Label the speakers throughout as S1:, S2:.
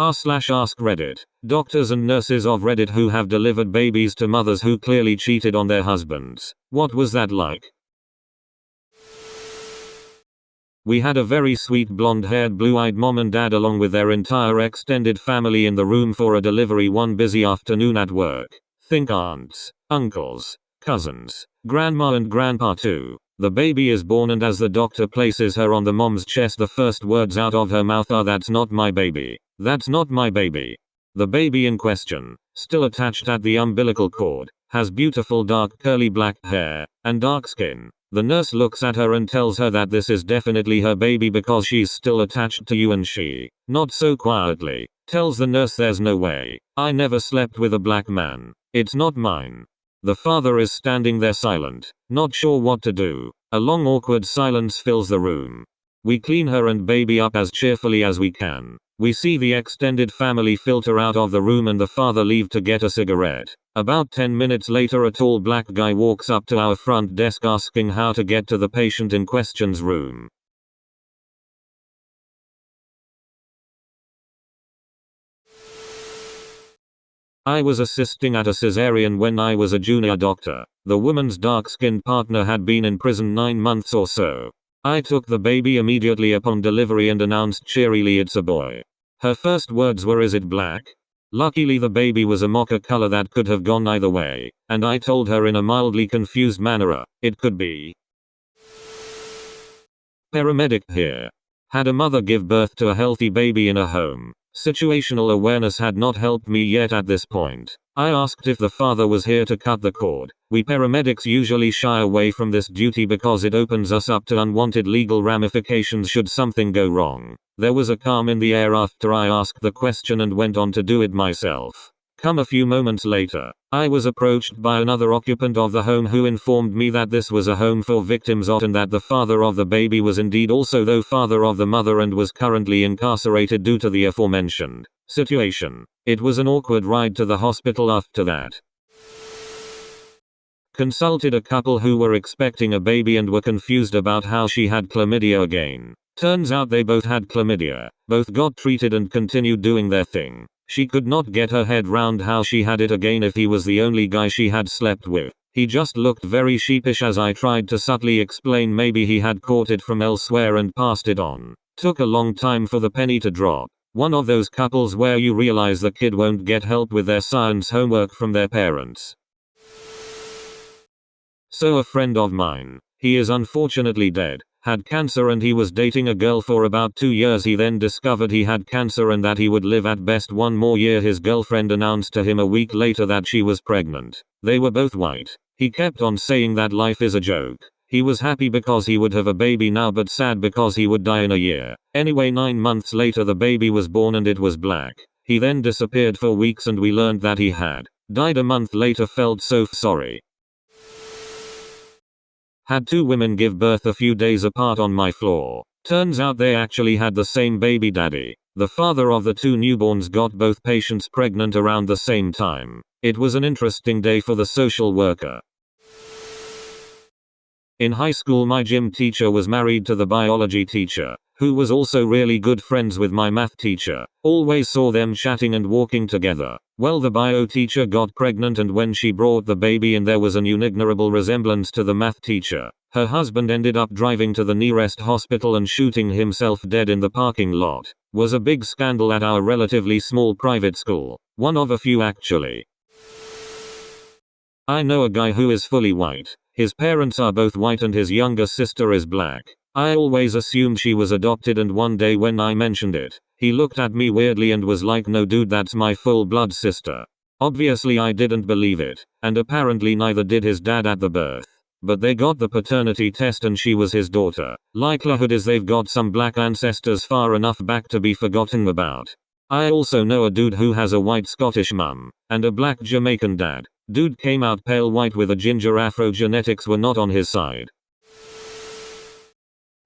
S1: r/AskReddit. Doctors and nurses of Reddit who have delivered babies to mothers who clearly cheated on their husbands. What was that like? We had a very sweet blonde-haired blue-eyed mom and dad along with their entire extended family in the room for a delivery one busy afternoon at work. Think aunts, uncles, cousins, grandma and grandpa too. The baby is born and as the doctor places her on the mom's chest the first words out of her mouth are, "That's not my baby. That's not my baby." The baby in question, still attached at the umbilical cord, has beautiful dark curly black hair, and dark skin. The nurse looks at her and tells her that this is definitely her baby because she's still attached to you, and she, not so quietly, tells the nurse there's no way. "I never slept with a black man. It's not mine." The father is standing there silent, not sure what to do. A long awkward silence fills the room. We clean her and baby up as cheerfully as we can. We see the extended family filter out of the room and the father leave to get a cigarette. About 10 minutes later a tall black guy walks up to our front desk asking how to get to the patient in question's room. I was assisting at a cesarean when I was a junior doctor. The woman's dark-skinned partner had been in prison 9 months or so. I took the baby immediately upon delivery and announced cheerily, "It's a boy." Her first words were, "Is it black?" Luckily the baby was a mocha color that could have gone either way, and I told her in a mildly confused manner, "It could be." Paramedic here. Had a mother give birth to a healthy baby in a home. Situational awareness had not helped me yet at this point. I asked if the father was here to cut the cord. We paramedics usually shy away from this duty because it opens us up to unwanted legal ramifications should something go wrong. There was a calm in the air after I asked the question and went on to do it myself. Come a few moments later, I was approached by another occupant of the home who informed me that this was a home for victims of and that the father of the baby was indeed also the father of the mother and was currently incarcerated due to the aforementioned situation. It was an awkward ride to the hospital after that. Consulted a couple who were expecting a baby and were confused about how she had chlamydia again. Turns out they both had chlamydia. Both got treated and continued doing their thing. She could not get her head round how she had it again if he was the only guy she had slept with. He just looked very sheepish as I tried to subtly explain maybe he had caught it from elsewhere and passed it on. Took a long time for the penny to drop. One of those couples where you realize the kid won't get help with their science homework from their parents. So a friend of mine, he is unfortunately dead, had cancer and he was dating a girl for about 2 years. He then discovered he had cancer and that he would live at best 1 more year. His girlfriend announced to him a week later that she was pregnant. They were both white. He kept on saying that life is a joke. He was happy because he would have a baby now but sad because he would die in a year. Anyway, 9 months later the baby was born and it was black. He then disappeared for weeks and we learned that he had died a month later. Felt so sorry. Had 2 women give birth a few days apart on my floor. Turns out they actually had the same baby daddy. The father of the 2 newborns got both patients pregnant around the same time. It was an interesting day for the social worker. In high school my gym teacher was married to the biology teacher, who was also really good friends with my math teacher. Always saw them chatting and walking together. Well, the bio teacher got pregnant and when she brought the baby in there was an unignorable resemblance to the math teacher. Her husband ended up driving to the nearest hospital and shooting himself dead in the parking lot. Was a big scandal at our relatively small private school. One of a few actually. I know a guy who is fully white. His parents are both white and his younger sister is black. I always assumed she was adopted and one day when I mentioned it, he looked at me weirdly and was like, "No dude, that's my full blood sister." Obviously I didn't believe it, and apparently neither did his dad at the birth. But they got the paternity test and she was his daughter. Likelihood is they've got some black ancestors far enough back to be forgotten about. I also know a dude who has a white Scottish mum, and a black Jamaican dad. Dude came out pale white with a ginger afro. Genetics were not on his side.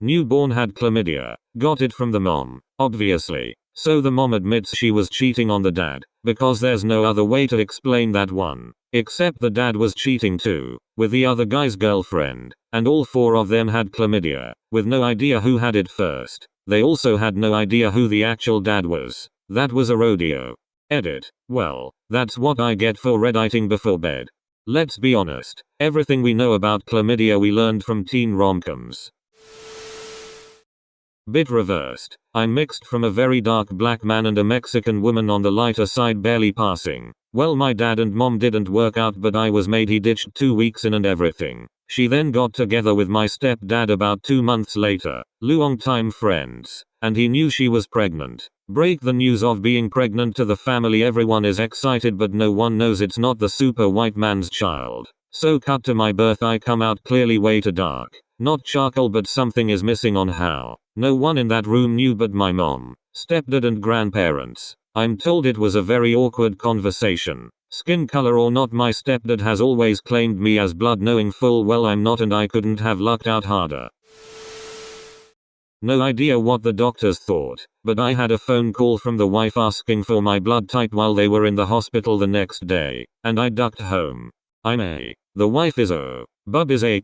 S1: Newborn had chlamydia. Got it from the mom, obviously. So the mom admits she was cheating on the dad, because there's no other way to explain that one. Except the dad was cheating too, with the other guy's girlfriend, and all 4 of them had chlamydia, with no idea who had it first. They also had no idea who the actual dad was. That was a rodeo. Edit. Well, that's what I get for Redditing before bed. Let's be honest, everything we know about chlamydia we learned from teen romcoms. Bit reversed. I'm mixed from a very dark black man and a Mexican woman on the lighter side barely passing. Well, my dad and mom didn't work out, but I was made he ditched 2 weeks in and everything. She then got together with my stepdad about 2 months later. Long-time friends. And he knew she was pregnant. Break the news of being pregnant to the family. Everyone is excited, but no one knows it's not the super white man's child. So cut to my birth. I come out clearly way too dark. Not charcoal, but something is missing on how. No one in that room knew but my mom, stepdad and grandparents. I'm told it was a very awkward conversation. Skin color or not, my stepdad has always claimed me as blood, knowing full well I'm not, and I couldn't have lucked out harder. No idea what the doctors thought, but I had a phone call from the wife asking for my blood type while they were in the hospital the next day, and I ducked home. I'm A. The wife is O. Bub is A+.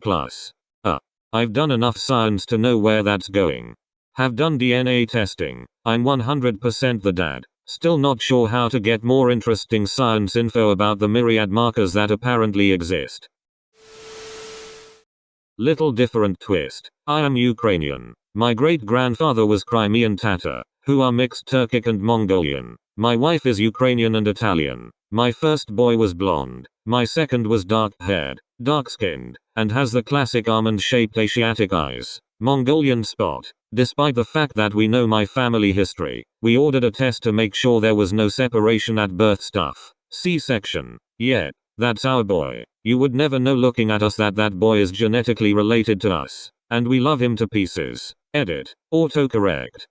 S1: I've done enough science to know where that's going. Have done DNA testing. I'm 100% the dad. Still not sure how to get more interesting science info about the myriad markers that apparently exist. Little different twist. I am Ukrainian. My great-grandfather was Crimean Tatar, who are mixed Turkic and Mongolian. My wife is Ukrainian and Italian. My first boy was blonde. My second was dark-haired, dark-skinned, and has the classic almond-shaped Asiatic eyes. Mongolian spot. Despite the fact that we know my family history, we ordered a test to make sure there was no separation at birth. Stuff. C-section. Yet, that's our boy. You would never know looking at us that that boy is genetically related to us. And we love him to pieces. Edit. Autocorrect.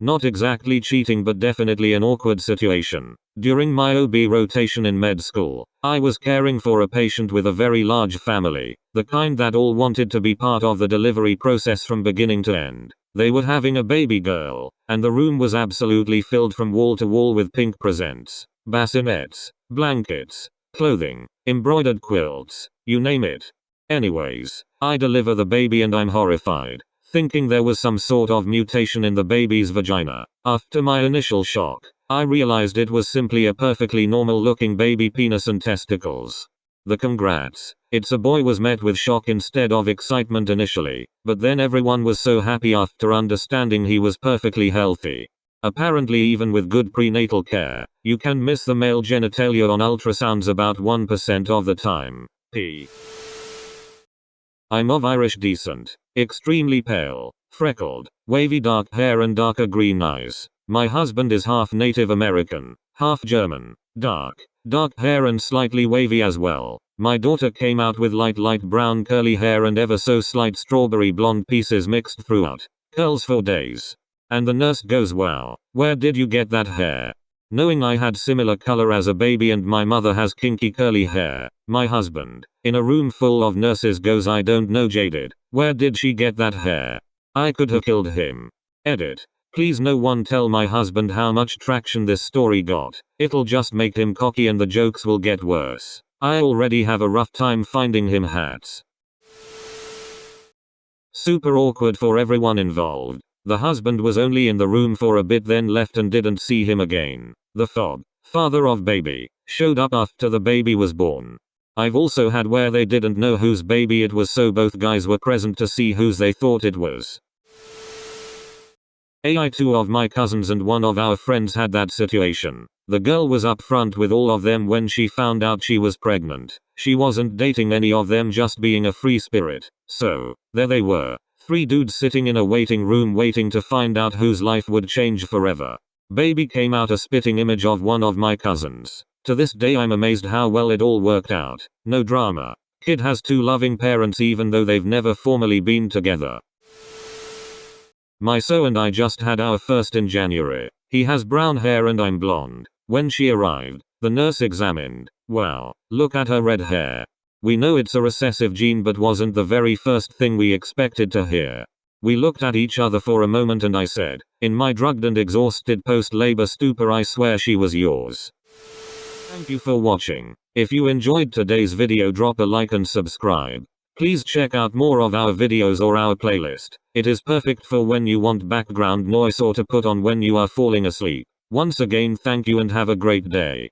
S1: Not exactly cheating, but definitely an awkward situation. During my OB rotation in med school, I was caring for a patient with a very large family, the kind that all wanted to be part of the delivery process from beginning to end. They were having a baby girl, and the room was absolutely filled from wall to wall with pink presents, bassinets, blankets, clothing, embroidered quilts, you name it. Anyways, I deliver the baby and I'm horrified, thinking there was some sort of mutation in the baby's vagina. After my initial shock, I realized it was simply a perfectly normal looking baby penis and testicles. The congrats, it's a boy was met with shock instead of excitement initially, but then everyone was so happy after understanding he was perfectly healthy. Apparently, even with good prenatal care, you can miss the male genitalia on ultrasounds about 1% of the time. I'm of Irish descent, extremely pale, freckled, wavy dark hair and darker green eyes. My husband is half Native American, half German, dark hair and slightly wavy as well. My daughter came out with light brown curly hair and ever so slight strawberry blonde pieces mixed throughout, curls for days. And the nurse goes, "Wow, where did you get that hair?" Knowing I had similar color as a baby and my mother has kinky curly hair, my husband, in a room full of nurses, goes, "I don't know, jaded. Where did she get that hair?" I could have killed him. Edit. Please no one tell my husband how much traction this story got. It'll just make him cocky and the jokes will get worse. I already have a rough time finding him hats. Super awkward for everyone involved. The husband was only in the room for a bit, then left and didn't see him again. The father of baby, showed up after the baby was born. I've also had where they didn't know whose baby it was, so both guys were present to see whose they thought it was. Two of my cousins and one of our friends had that situation. The girl was upfront with all of them when she found out she was pregnant. She wasn't dating any of them, just being a free spirit. So, there they were. 3 dudes sitting in a waiting room waiting to find out whose life would change forever. Baby came out a spitting image of one of my cousins. To this day I'm amazed how well it all worked out. No drama. Kid has 2 loving parents even though they've never formally been together. My so and I just had our first in January. He has brown hair and I'm blonde. When she arrived, the nurse examined. Wow, look at her red hair. We know it's a recessive gene, but wasn't the very first thing we expected to hear. We looked at each other for a moment and I said, in my drugged and exhausted post-labor stupor, I swear she was yours. Thank you for watching. If you enjoyed today's video, drop a like and subscribe. Please check out more of our videos or our playlist. It is perfect for when you want background noise or to put on when you are falling asleep. Once again, thank you and have a great day.